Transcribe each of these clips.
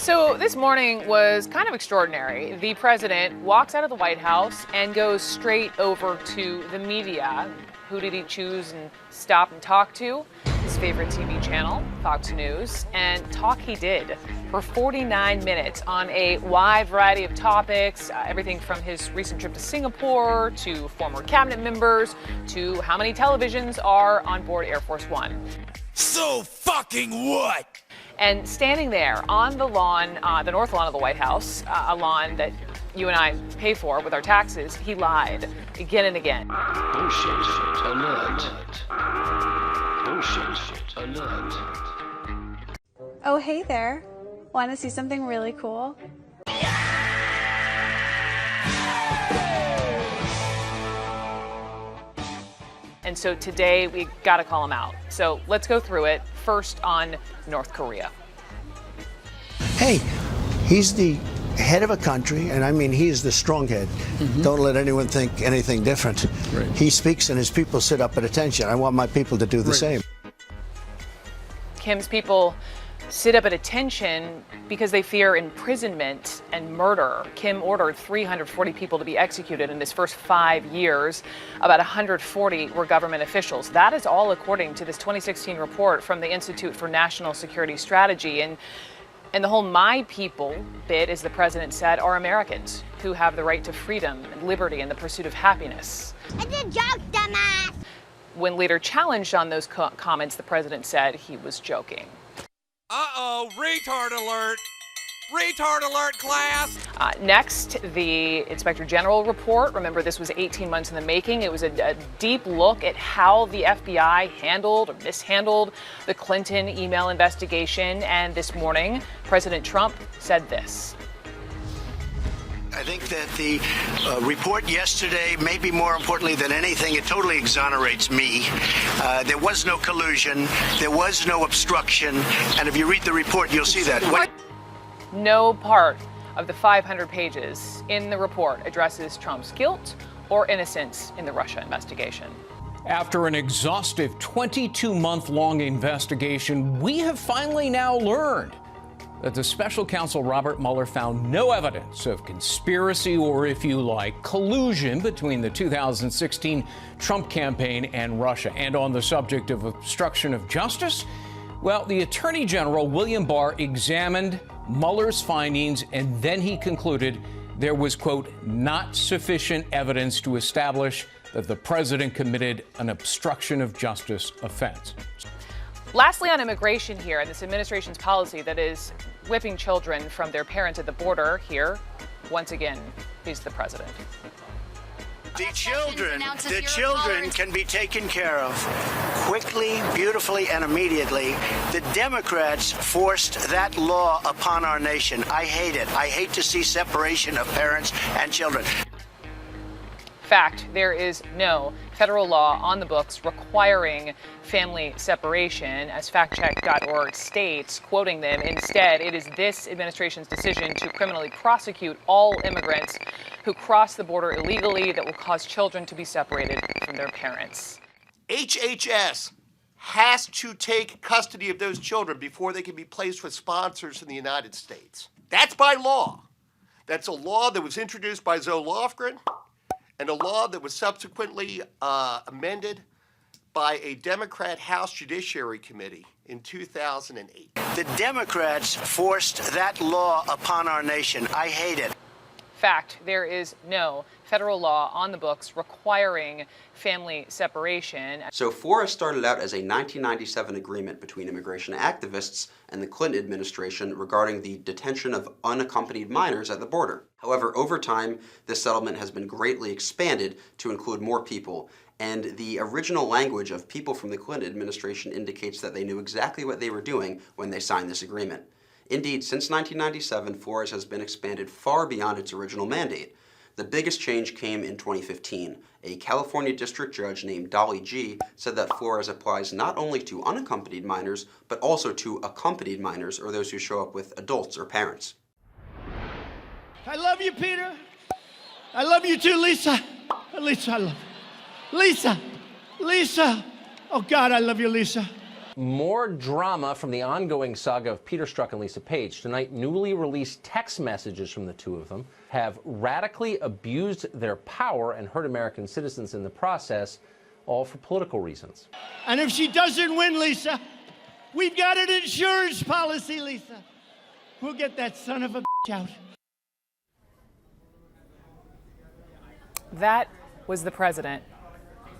So this morning was kind of extraordinary. The president walks out of the White House and goes straight over to the media. Who did he choose and stop and talk to? His favorite TV channel, Fox News. And talk he did for 49 minutes on a wide variety of topics, everything from his recent trip to Singapore to former cabinet members to how many televisions are on board Air Force One. So fucking what? And standing there on the lawn, the north lawn of the White House, a lawn that you and I pay for with our taxes, he lied again and again. Bullshit alert. Bullshit alert. Oh, hey there. Want to see something really cool? And so today we got to call him out. So let's go through it. First on North Korea. Hey, he's the head of a country, and I mean he's the strong head. Don't let anyone think anything different. Right. He speaks and his people sit up at attention. I want my people to do the same. Kim's people sit up at attention because they fear imprisonment and murder. Kim ordered 340 people to be executed in his first 5 years. About 140 were government officials. That is all according to this 2016 report from the Institute for National Security Strategy. And the whole "my people" bit, as the president said, are Americans who have the right to freedom and liberty and the pursuit of happiness. It's a joke, dumbass. When later challenged on those comments, the president said he was joking. Uh-oh, retard alert. Retard alert, class. Next, the Inspector General report. Remember, this was 18 months in the making. It was a deep look at how the FBI handled or mishandled the Clinton email investigation. And this morning, President Trump said this. I think that the report yesterday, maybe more importantly than anything, it totally exonerates me. There was no collusion. There was no obstruction. And if you read the report, you'll see that. No part of the 500 pages in the report addresses Trump's guilt or innocence in the Russia investigation. After an exhaustive 22-month-long investigation, we have finally now learned that the special counsel Robert Mueller found no evidence of conspiracy or, if you like, collusion between the 2016 Trump campaign and Russia. And on the subject of obstruction of justice, well, the Attorney General, William Barr, examined Mueller's findings, and then he concluded there was, quote, not sufficient evidence to establish that the president committed an obstruction of justice offense. Lastly, on immigration here, and this administration's policy that is whipping children from their parents at the border here, once again, he's the president. The children can be taken care of quickly, beautifully, and immediately. The Democrats forced that law upon our nation. I hate it. I hate to see separation of parents and children. Fact, there is no federal law on the books requiring family separation, as factcheck.org states, quoting them. Instead, it is this administration's decision to criminally prosecute all immigrants who cross the border illegally that will cause children to be separated from their parents. HHS has to take custody of those children before they can be placed with sponsors in the United States. That's by law. That's a law that was introduced by Zoe Lofgren, and a law that was subsequently amended by a Democrat House Judiciary Committee in 2008. The Democrats forced that law upon our nation. I hate it. Fact, there is no federal law on the books requiring family separation. So FORA started out as a 1997 agreement between immigration activists and the Clinton administration regarding the detention of unaccompanied minors at the border. However, over time, this settlement has been greatly expanded to include more people, and the original language of people from the Clinton administration indicates that they knew exactly what they were doing when they signed this agreement. Indeed, since 1997, FORA has been expanded far beyond its original mandate. The biggest change came in 2015. A California district judge named Dolly G said that FORA applies not only to unaccompanied minors, but also to accompanied minors, or those who show up with adults or parents. I love you, Peter. I love you too, Lisa. Lisa, I love you. Lisa. Oh God, I love you, Lisa. More drama from the ongoing saga of Peter Strzok and Lisa Page. Tonight, newly released text messages from the two of them have radically abused their power and hurt American citizens in the process, all for political reasons. And if she doesn't win, Lisa, we've got an insurance policy, Lisa. We'll get that son of a bitch out. That was the president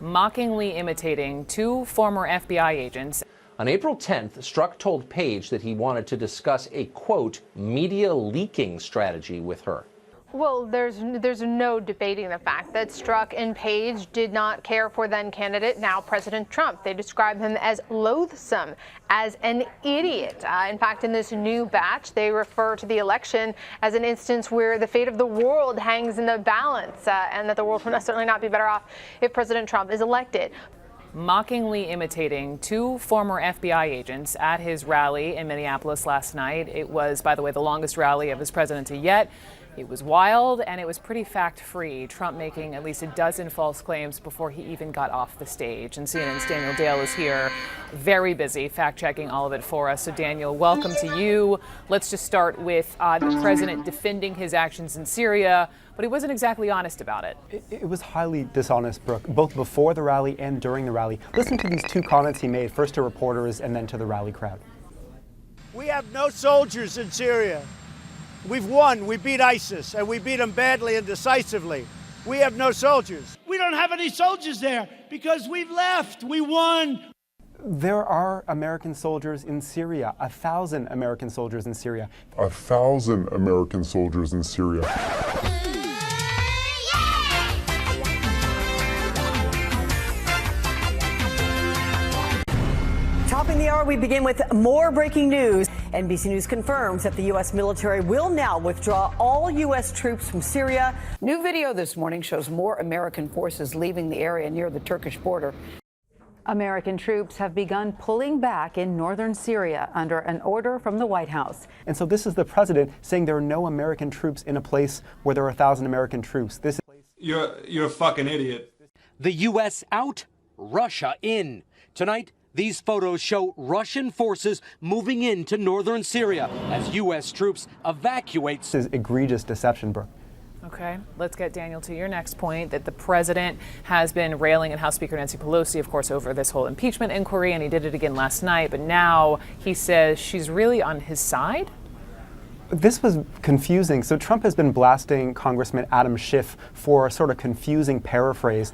mockingly imitating two former FBI agents. On April 10th, Strzok told Page that he wanted to discuss a, quote, media leaking strategy with her. Well, there's no debating the fact that Strzok and Page did not care for then candidate, now President Trump. They described him as loathsome, as an idiot. In fact, in this new batch, they refer to the election as an instance where the fate of the world hangs in the balance, and that the world will certainly not be better off if President Trump is elected. Mockingly imitating two former FBI agents at his rally in Minneapolis last night. It was, by the way, the longest rally of his presidency yet. It was wild, and it was pretty fact-free, Trump making at least a dozen false claims before he even got off the stage. And CNN's Daniel Dale is here, very busy, fact-checking all of it for us. So, Daniel, welcome to you. Let's just start with the president defending his actions in Syria, but he wasn't exactly honest about it. It was highly dishonest, Brooke, both before the rally and during the rally. Listen to these two comments he made, first to reporters and then to the rally crowd. We have no soldiers in Syria. We've won. We beat ISIS, and we beat them badly and decisively. We have no soldiers. We don't have any soldiers there because we've left. We won. There are American soldiers in Syria, 1,000 American soldiers in Syria. 1,000 American soldiers in Syria. Topping the hour, we begin with more breaking news. NBC News confirms that the U.S. military will now withdraw all U.S. troops from Syria. New video this morning shows more American forces leaving the area near the Turkish border. American troops have begun pulling back in northern Syria under an order from the White House. And so this is the president saying there are no American troops in a place where there are 1,000 American troops. This is You're a fucking idiot. The U.S. out, Russia in. Tonight, these photos show Russian forces moving into northern Syria as U.S. troops evacuate. This is egregious deception, Brooke. Okay, let's get, Daniel, to your next point, that the president has been railing at House Speaker Nancy Pelosi, of course, over this whole impeachment inquiry, and he did it again last night. But now he says she's really on his side? This was confusing. So Trump has been blasting Congressman Adam Schiff for a sort of confusing paraphrase.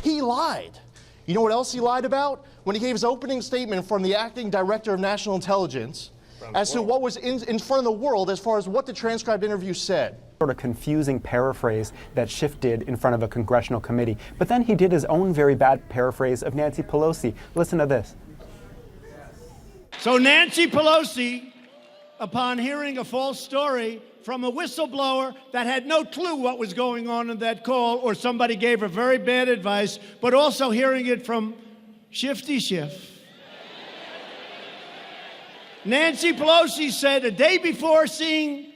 He lied. You know what else he lied about? When he gave his opening statement from the acting director of national intelligence as to what was in front of the world as far as what the transcribed interview said. Sort of confusing paraphrase that Schiff did in front of a congressional committee. But then he did his own very bad paraphrase of Nancy Pelosi. Listen to this. So Nancy Pelosi, upon hearing a false story from a whistleblower that had no clue what was going on in that call, or somebody gave her very bad advice, but also hearing it from Shifty Schiff. Nancy Pelosi said a day before seeing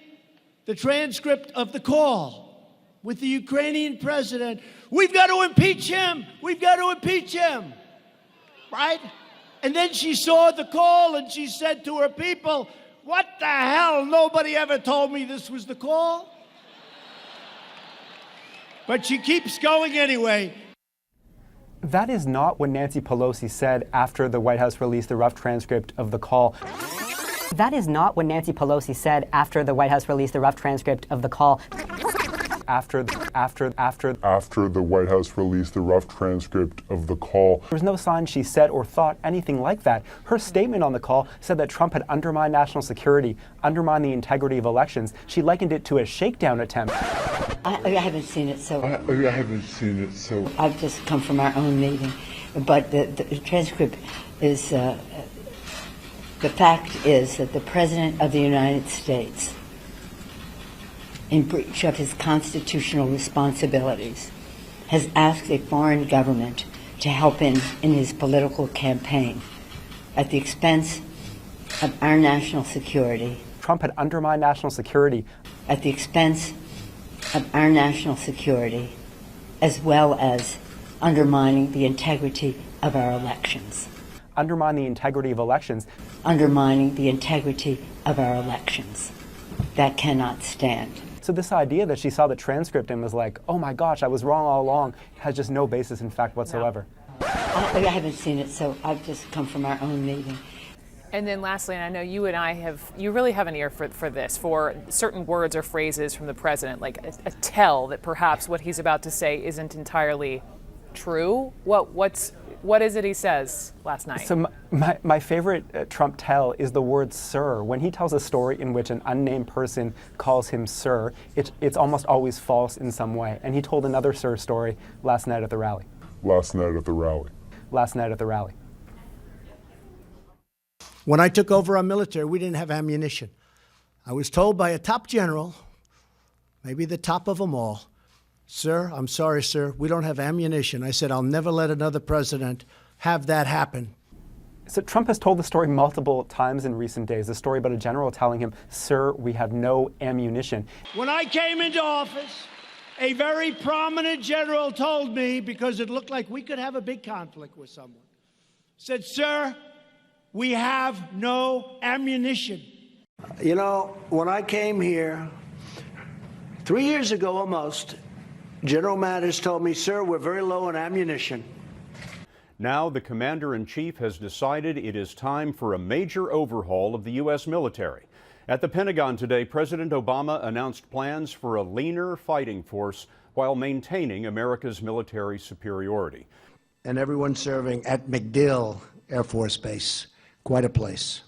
the transcript of the call with the Ukrainian president, we've got to impeach him. We've got to impeach him. Right? And then she saw the call and she said to her people, what the hell? Nobody ever told me this was the call. But she keeps going anyway. That is not what Nancy Pelosi said after the White House released the rough transcript of the call. That is not what Nancy Pelosi said after the White House released the rough transcript of the call. After the White House released the rough transcript of the call. There was no sign she said or thought anything like that. Her statement on the call said that Trump had undermined national security, undermined the integrity of elections. She likened it to a shakedown attempt. I haven't seen it, so. I've just come from our own meeting. But the transcript is, the fact is that the President of the United States, in breach of his constitutional responsibilities, has asked a foreign government to help him in his political campaign at the expense of our national security. Trump had undermined national security. At the expense of our national security, as well as undermining the integrity of our elections. Undermine the integrity of elections. Undermining the integrity of our elections. That cannot stand. So this idea that she saw the transcript and was like, oh my gosh, I was wrong all along, has just no basis in fact whatsoever. No. I haven't seen it, so I've just come from our own meeting. And then lastly, and I know you and I you really have an ear for this, for certain words or phrases from the president, like a tell that perhaps what he's about to say isn't entirely true. What is it he says last night? So my favorite Trump tell is the word sir. When he tells a story in which an unnamed person calls him sir, it's almost always false in some way. And he told another sir story last night at the rally. Last night at the rally. Last night at the rally. When I took over our military, we didn't have ammunition. I was told by a top general, maybe the top of them all, sir, I'm sorry, sir, we don't have ammunition. I said, I'll never let another president have that happen. So Trump has told the story multiple times in recent days, the story about a general telling him, sir, we have no ammunition. When I came into office, a very prominent general told me, because it looked like we could have a big conflict with someone, said, sir, we have no ammunition. You know, when I came here 3 years ago almost, General Mattis told me, sir, we're very low on ammunition. Now the commander-in-chief has decided it is time for a major overhaul of the U.S. military. At the Pentagon today, President Obama announced plans for a leaner fighting force while maintaining America's military superiority. And everyone serving at MacDill Air Force Base. Quite a place.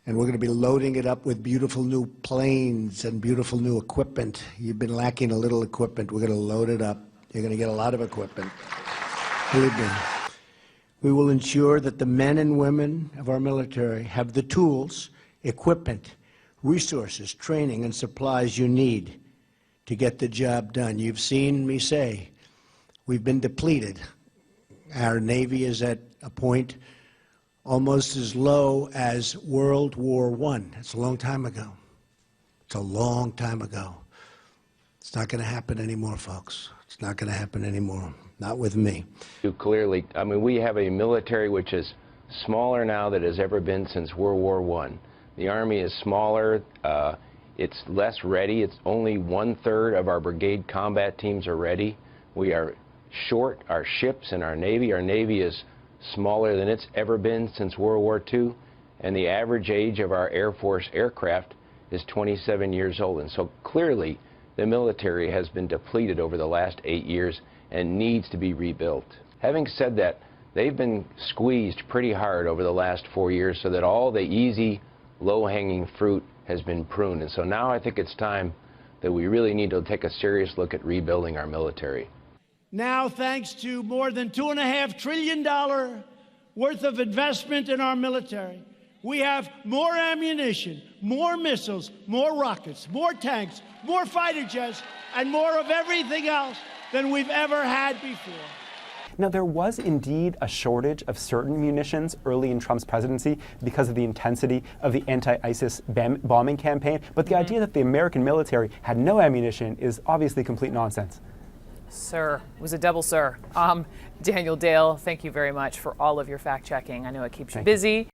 And we're going to be loading it up with beautiful new planes and beautiful new equipment. You've been lacking a little equipment. We're going to load it up. You're going to get a lot of equipment. Believe me. We will ensure that the men and women of our military have the tools, equipment, resources, training, and supplies you need to get the job done. You've seen me say we've been depleted. Our Navy is at a point almost as low as World War I. It's a long time ago. It's a long time ago. It's not going to happen anymore, folks. It's not going to happen anymore. Not with me. Clearly, I mean, we have a military which is smaller now than it has ever been since World War I. The Army is smaller. It's less ready. It's only 1/3 of our brigade combat teams are ready. We are short our ships and our Navy. Our Navy is smaller than it's ever been since World War II, and the average age of our Air Force aircraft is 27 years old. And so clearly the military has been depleted over the last 8 years and needs to be rebuilt. Having said that, they've been squeezed pretty hard over the last 4 years so that all the easy, low-hanging fruit has been pruned. And so now I think it's time that we really need to take a serious look at rebuilding our military. Now, thanks to more than $2.5 trillion worth of investment in our military, we have more ammunition, more missiles, more rockets, more tanks, more fighter jets, and more of everything else than we've ever had before. Now, there was indeed a shortage of certain munitions early in Trump's presidency because of the intensity of the anti-ISIS bombing campaign, but the idea that the American military had no ammunition is obviously complete nonsense. Sir, it was a double sir. Daniel Dale, thank you very much for all of your fact checking. I know it keeps you busy.